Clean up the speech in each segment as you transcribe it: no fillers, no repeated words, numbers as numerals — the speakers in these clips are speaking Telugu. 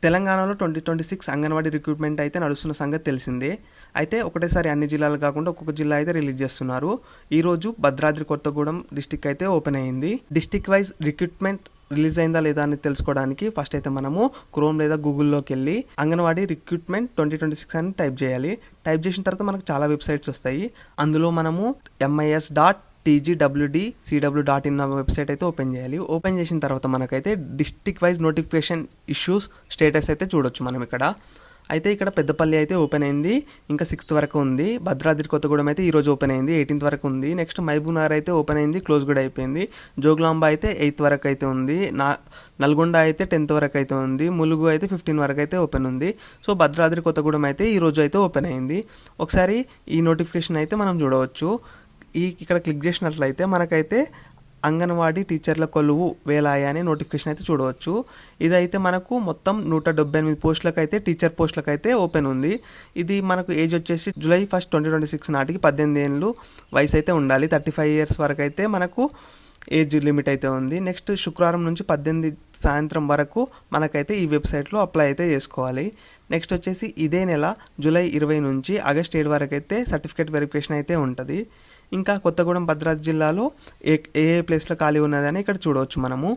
తెలంగాణలో 2026 అంగన్వాడీ రిక్రూట్మెంట్ అయితే నడుస్తున్న సంగతి తెలిసిందే. అయితే ఒకటేసారి అన్ని జిల్లాలు కాకుండా ఒక్కొక్క జిల్లా అయితే రిలీజ్ చేస్తున్నారు. ఈరోజు భద్రాద్రి కొత్తగూడెం డిస్టిక్ అయితే ఓపెన్ అయింది. డిస్టిక్ వైజ్ రిక్రూట్మెంట్ రిలీజ్ అయిందా లేదా అని తెలుసుకోవడానికి ఫస్ట్ అయితే మనము క్రోమ్ లేదా గూగుల్లోకి వెళ్ళి అంగన్వాడీ రిక్రూట్మెంట్ 2026 అని టైప్ చేయాలి. టైప్ చేసిన తర్వాత మనకు చాలా వెబ్సైట్స్ వస్తాయి. అందులో మనము mis.tgwdcw.in వెబ్సైట్ అయితే ఓపెన్ చేయాలి. ఓపెన్ చేసిన తర్వాత మనకైతే district wise notification issues status అయితే చూడొచ్చు మనం ఇక్కడ. అయితే ఇక్కడ పెద్దపల్లి అయితే ఓపెన్ అయింది, ఇంకా 6th వరకు ఉంది. భద్రాద్రి కొత్తగూడెం అయితే ఈరోజు ఓపెన్ అయింది, 18th వరకు ఉంది. నెక్స్ట్ మహబూబ్నగర్ అయితే ఓపెన్ అయింది, క్లోజ్ కూడా అయిపోయింది. జోగులాంబ అయితే 8th వరకు అయితే ఉంది. నల్గొండ అయితే 10th వరకు అయితే ఉంది. ములుగు అయితే 15 వరకు అయితే ఓపెన్ ఉంది. సో భద్రాద్రి కొత్తగూడెం అయితే ఈరోజు అయితే ఓపెన్ అయింది. ఒకసారి ఈ నోటిఫికేషన్ అయితే మనం చూడవచ్చు. ఇక్కడ క్లిక్ చేసినట్లయితే మనకైతే అంగన్వాడీ టీచర్ల కొలువు వేలాయ అనే నోటిఫికేషన్ అయితే చూడవచ్చు. ఇదైతే మనకు మొత్తం 178 పోస్టులకు అయితే టీచర్ పోస్టులకు అయితే ఓపెన్ ఉంది. ఇది మనకు ఏజ్ వచ్చేసి జూలై 1, 2026 నాటికి 18 ఏళ్ళు వయసు అయితే ఉండాలి. 35 years వరకు అయితే మనకు ఏజ్ లిమిట్ అయితే ఉంది. నెక్స్ట్ శుక్రవారం నుంచి 18 సాయంత్రం వరకు మనకైతే ఈ వెబ్సైట్లో అప్లై అయితే చేసుకోవాలి. నెక్స్ట్ వచ్చేసి ఇదే నెల జూలై 20 నుంచి ఆగస్ట్ 7 వరకు అయితే సర్టిఫికేట్ వెరిఫికేషన్ అయితే ఉంటుంది. ఇంకా కొత్తగూడెం భద్రాద్రి జిల్లాలో ఏ ప్లేస్లో ఖాళీ ఉన్నదని ఇక్కడ చూడవచ్చు మనము.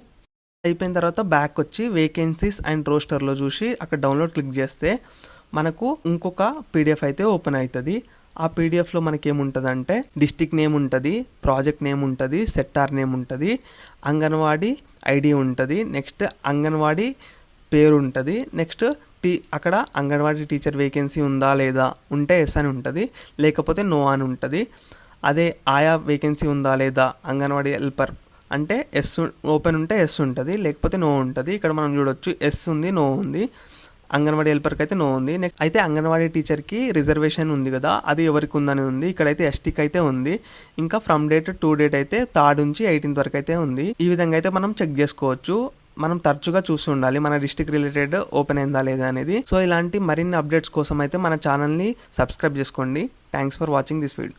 అయిపోయిన తర్వాత బ్యాక్ వచ్చి వేకెన్సీస్ అండ్ రోస్టర్లో చూసి అక్కడ డౌన్లోడ్ క్లిక్ చేస్తే మనకు ఇంకొక పీడిఎఫ్ అయితే ఓపెన్ అవుతుంది. ఆ పీడిఎఫ్లో మనకి ఏముంటుందంటే డిస్టిక్ నేమ్ ఉంటుంది, ప్రాజెక్ట్ నేమ్ ఉంటుంది, సెక్టార్ నేమ్ ఉంటుంది, అంగన్వాడీ ఐడి ఉంటుంది, నెక్స్ట్ అంగన్వాడీ పేరు ఉంటుంది, నెక్స్ట్ అక్కడ అంగన్వాడీ టీచర్ వేకెన్సీ ఉందా లేదా, ఉంటే ఎస్ అని ఉంటుంది, లేకపోతే నో అని ఉంటుంది. అదే ఆయా వేకెన్సీ ఉందా లేదా అంగన్వాడీ హెల్పర్ అంటే ఎస్ ఓపెన్ ఉంటే ఎస్ ఉంటుంది, లేకపోతే నో ఉంటుంది. ఇక్కడ మనం చూడొచ్చు ఎస్ ఉంది, నో ఉంది. అంగన్వాడీ హెల్పర్కి అయితే నో ఉంది. అయితే అంగన్వాడీ టీచర్కి రిజర్వేషన్ ఉంది కదా, అది ఎవరికి ఉందని ఉంది. ఇక్కడైతే ఎస్టీకి అయితే ఉంది. ఇంకా ఫ్రమ్ డేట్ టు డేట్ అయితే 3rd నుంచి 18th వరకు అయితే ఉంది. ఈ విధంగా అయితే మనం చెక్ చేసుకోవచ్చు. మనం తరచుగా చూస్తూ ఉండాలి మన డిస్ట్రిక్ట్ రిలేటెడ్ ఓపెన్ అయిందా లేదా అనేది. సో ఇలాంటి మరిన్ని అప్డేట్స్ కోసం అయితే మన ఛానల్ని సబ్స్క్రైబ్ చేసుకోండి. Thanks for watching this video.